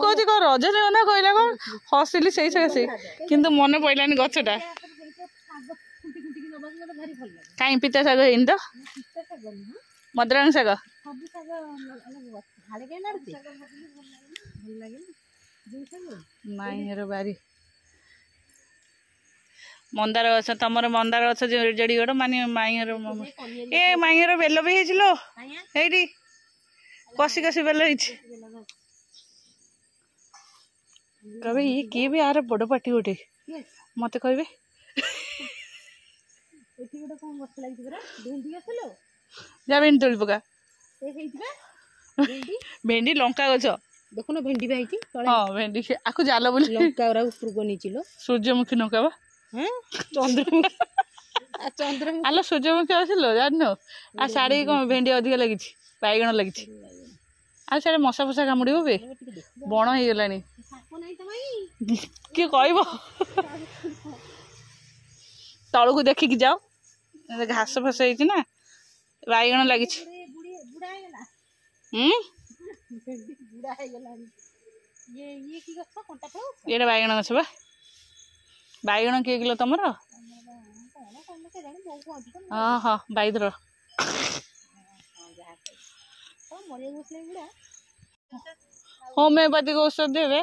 कौच कौन रजनीगंधा कहला कौन हसिली से किंतु मन पड़ानी गछटा कहीं पिता शाग है तो मद्रांग शाग माइर बारी मंदार गछ तुम मंदार गछ जड़ी गोड़ मानी माइर ए माइर बेल भी लो ये कषि कषि बेल कहे ये किए भी यार बड़ पार्टी गोटे मत कहे जा भेंडी तोड़ पका भेंडी लंका गछ देखो ना भेंडी भी हाँ भेंडी आखु जाल बोली लंका नहीं सूर्यमुखी लंका बा चंद्रमुखी आलो सूर्यमुखी आसिल जान आ साड़ी कौन भेंडी अधिक लगी बैगण लगी आ सारे मशा फसा कामुड़ बे बण हो गला किए कह तलू को देखिकी जाओ घास फस ना बैगण लगी ये बैगण गछ बा बैगण किए किलो तुम हाँ हाँ बैदर होमियोपैथिक औषध देवे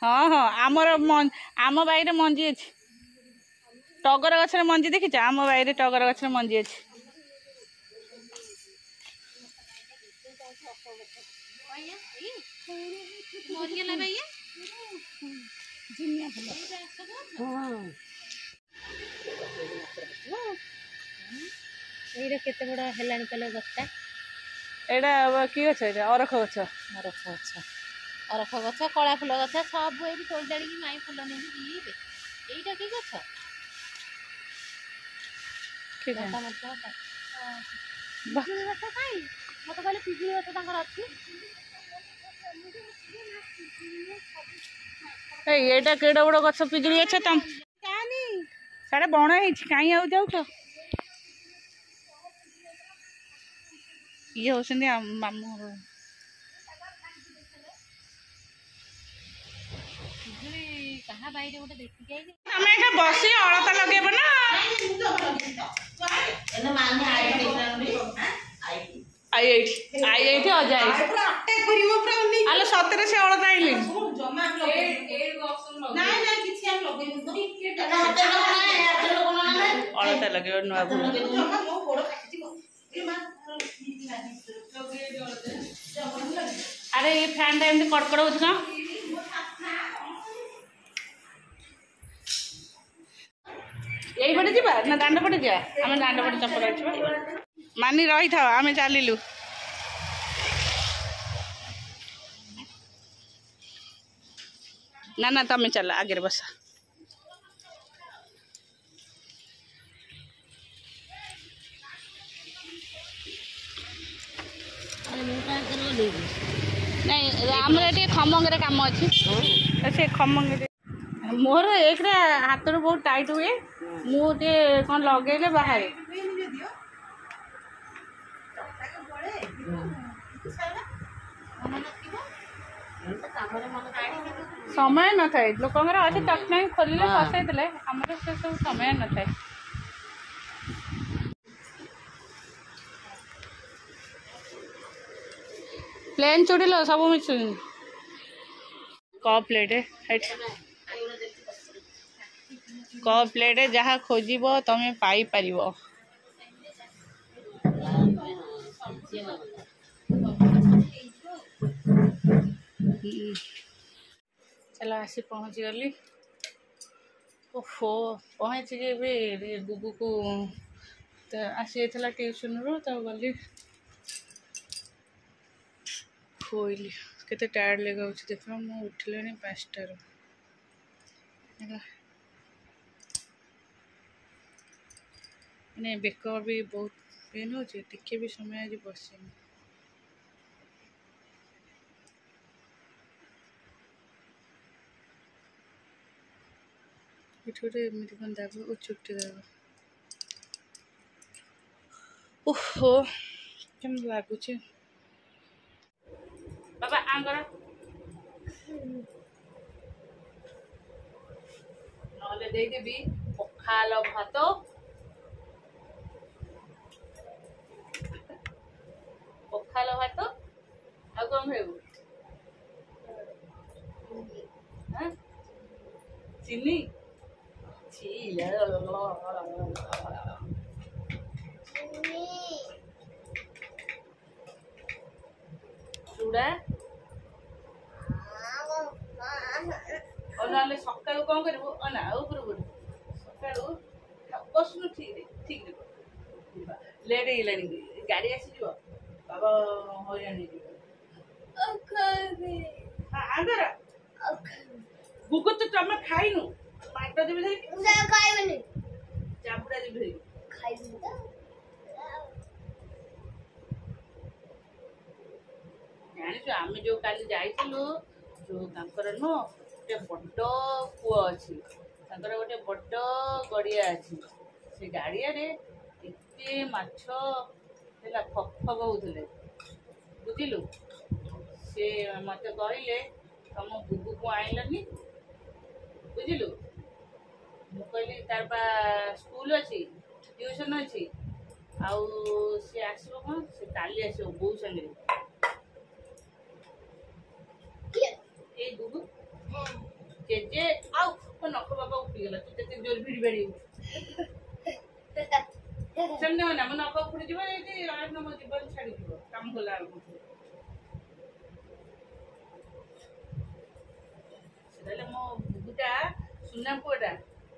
हाँ हाँ आमर आम बाईरे मंजी अच्छी टगर गछ मंजी देखी आम बाईरे टगर गछ मंजी अच्छी केते बड़ा हेलानी कले गछटा एडा की गछ एडा अरख गछ अरख गछ कला फुल गछ सब एबी तोड़ जाड़ी की माई फुल नै जीबे एइटा की गछ ठीक है पिजुली गछ काई मत कहले पिजुली गछ तांकर अछि ए एटा केडा बड़ गछ पिजुली गछ तम कानी साडे बण हिच काई आउ जाउ छ ये होसंदी मामू पिजुली कहा बाइरे गोटे देखि जाई हमें एटा बसी अलता लगेब ना एने माने आई एठी अजा आई पूरा अटैक करिवो पूरा उनी आलो सतरे से अलता आइली जमा नहीं नहीं किछि हम लगेनु तो अलता लगेब नुआ भूल जमा मो गोड़ काटिबो ए मा अरे ये फैन टा एमती कड़कड़ हो यही पटे जा ना दांड पटे जा आम दांड पटे चप्पल मानी रही था आम चलू ना ना तमें चल आगे बस नहीं आमर ये खमंगे कम अच्छी से खमंगे मोर एक हाथ रू बहुत टाइट हुए मुझे कौन लगे बाहर समय न था लोक अच्छे तक खोलिले फसई आम से सब समय न था प्लेन चूड़ी लो सब miss cup plate cup plate जहाँ खोजब तमें पाई पार चलो आसी पहुँची गली ओहो पहुँची भी गुगु को आसी ट्यूशन रू तो गली खोइली केते टायर्ड लगा देख मुझे उठिले 5टार मैंने बेक भी बहुत पेन हो टिके भी समय आज बसनी ଏଠି ଗୋଟେ ଏମିତି କ'ଣ ଦାଗ ଓ ଚୁଟି ଦାଗ। ଓହୋ କେମିତି ଲାଗୁଛି ବାବା ଆଙ୍କର ନହେଲେ ଦେଇଦେବି ପଖାଳ ଭାତ ଆଉ କ'ଣ ଖାଇବୁ? ଚିନି ଚୁଡ଼ା ନହେଲେ ସକାଳୁ କ'ଣ କରିବୁ? ନା ଉପରକୁ ସକାଳୁ ବସୁନୁ ଠିକରେ ଲେଟ୍ ହେଇଗଲାଣି ଗାଡ଼ି ଆସିଯିବ ବାବା ହଇରାଣ ହେଇଯିବ। ଆଙ୍କର ଗୁଗୁ ତ ତମେ ଖାଇନୁ ମାଟ ଦେବି ଖାଇବନି ଚାପୁଡ଼ା ଦେବି ଜାଣିଛୁ ଆମେ ଯୋଉ କାଲି ଯାଇଥିଲୁ ଯୋଉ ତାଙ୍କର ନୁହଁ ଗୋଟେ ବଡ କୂଅ ଅଛି ତାଙ୍କର ଗୋଟେ ବଡ ଗଡିଆ ଅଛି ସେ ଗାଡିଆରେ ଏତେ ମାଛ ହେଲା ଫକ୍ ଫକ୍ ହଉଥିଲେ ବୁଝିଲୁ। ସେ ମତେ କହିଲେ ତମ ବୁବୁକୁ ଆଣିଲନି ବୁଝିଲୁ। ମୁଁ କହିଲି ତାର ବା ସ୍କୁଲ ଅଛି ଟ୍ୟୁସନ ଅଛି ଆଉ ସେ ଆସିବ କ'ଣ ସେ କାଲି ଆସିବ ବୋଉ ସାଙ୍ଗରେ। ଏଇ ବୁବୁ ଜେଜେ ଆଉ ନଖ ବାବା ଉଠିଗଲା ତୁ କେତେ ଜୋର ଭିଡ଼ି ବାଡ଼ି ସେମିତି ନା ମୋ ନଖ ଉଠିଯିବ ଏଇଠି ମୋ ଜୀବନ ଛାଡ଼ିଯିବ କାମ କଲା ବେଳକୁ। ତାହେଲେ ମୋ ବୁବୁଟା ସୁନା ପୁଅଟା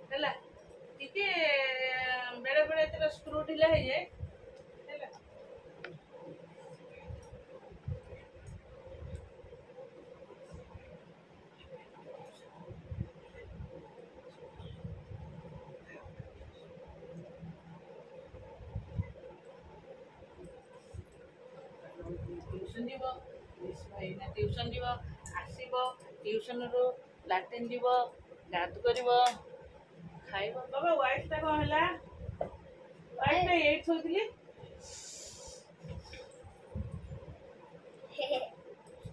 ହେଲା ଟିକେ ବେଳେ ବେଳେ ଏତେଟା ସ୍କ୍ରୁ ଢିଲା ହେଇଯାଏ ହେଲା। ଟ୍ୟୁସନ୍ ଯିବ ଭାଇନା ଟ୍ୟୁସନ୍ ଯିବ ଆସିବ ଟ୍ୟୁସନରୁ ଲାଟ୍ରିନ୍ ଯିବ ଗାଧୁ କରିବ ଖାଇବ। ବାବା ୱାଇଫ୍ଟା କ'ଣ ହେଲା? ୱାଇଫ୍ଟା ଏଇଠି ଥୋଇଥିଲି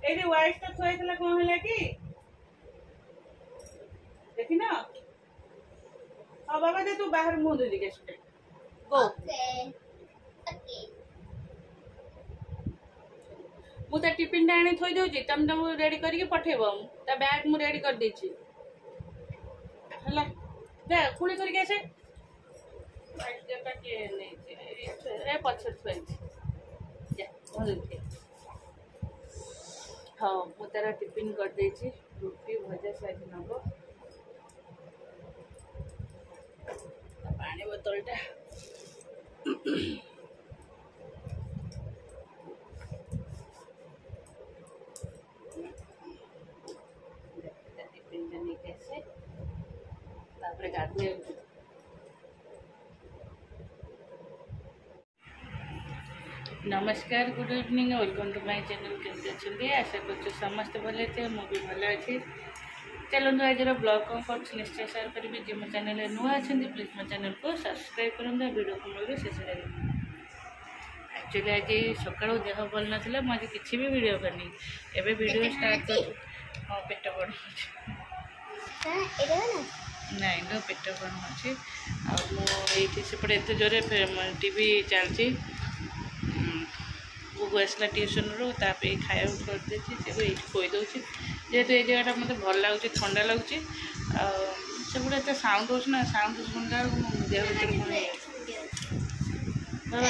ଏଇଠି ୱାଇଫ୍ଟା ଥୁଆ ହେଇଥିଲା କ'ଣ ହେଲା କି ଦେଖିନ? ହଁ ବାବା ଦେ ତୁ ବାହାରେ ମୁହଁ ଧୋଇଦେଇକି ଆସିବୁ ଗୋ। ମୁଁ ତା ଟିଫିନଟା ଆଣି ଥୋଇ ଦେଉଛି ତମେ ତାକୁ ରେଡ଼ି କରିକି ପଠେଇବ ତା ବ୍ୟାଗ୍ ମୁଁ ରେଡ଼ି କରିଦେଇଛି ହେଲା। ଯା କୁଳି କରିକି ଆସେ କିଏ ନେଇଛି ଏ ପଛରେ ଥୁଆଇଛି ଯା ଭଲ। ହଁ ମୁଁ ତାର ଟିଫିନ୍ କରିଦେଇଛି ରୁଟି ଭଜା ସାଇଜ୍ ନେବ ପାଣି ବୋତଲଟା ଟିଫିନଟା ନେଇକି ଆସେ ତାପରେ ଗାଧୋଇବାକୁ। नमस्कार good evening welcome to my channel केमती अच्छे आशा कर समस्त भले थे मुझे भल अच्छी। चलते आज ब्लॉग कौन कर निश्चय शेयर करी जी मो चैनल नुआ अच्छे प्लीज मो चैनल को सब्सक्राइब करूँ वीडियो को मूल शेष एक्चुअली आज सका देह भल ना मुझे किसी भी वीडियो करनी एवं वीडियो स्टार्ट कर। हाँ पेट बड़ नाई नो पेट बड़ अच्छे आईपटे एत जोरे टीवी चलती बुबू आसला ट्यूशन रू खाया करदे ये खोईदे जेहेतु ये जगह मत भल लगुच ठंडा लगुच से गुड़ा एत साउंड हो साउंड शुणा देह भर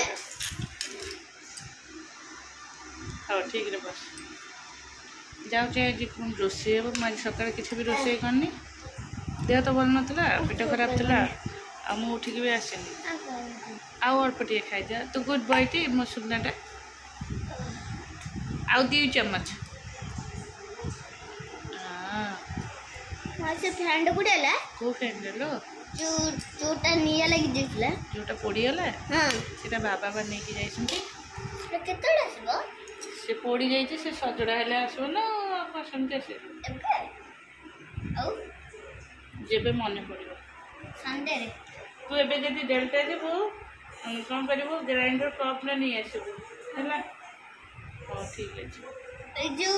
हाँ ठीक है बस जाऊे आज रोसे मुझे सका किसी भी रोसे करनी देह तो भल नाला पेट खराब था आ उठिक भी आसनी आउ अल्प टे खाई जा तो गुड बॉय टी मो सुनाटा आउ 2 चम्मच से फैंड गुडेला को फैंड लो जोटा निया लगी दिसला जोटा पोड़ी गला हां सेटा बाबा बा नै कि जाइसंती से केतडा आसबो से पोड़ी जाइछे से सजड़ा हेले आसो ना पसंद से एबे आउ जेबे मने पड़िबो संडे रे तू एबे जदि डेल्टा जीवु कौन करू ग्राइंडर कप ना नहीं आसबू है। हाँ ठीक है। ए जो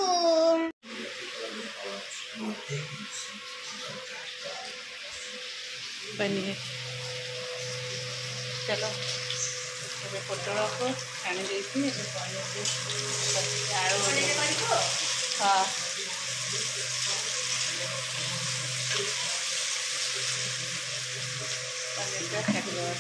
पनीर चलो ଏବେ ପୋଟଳକୁ ଛାଣି ଦେଇଛି ଏବେ ପନିର ଆଳୁ ହଁ ପନିରଟା ଛାଡ଼ିଦେବା।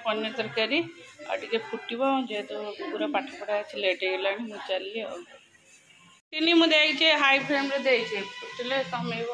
पनीर तरकारी आगे फुटब जेहेतु पूरा पाठ पढ़ा अच्छे लेट होगा मुझे चलिए तीन मुझे हाई फ्लेम रे फुटिले कमेब।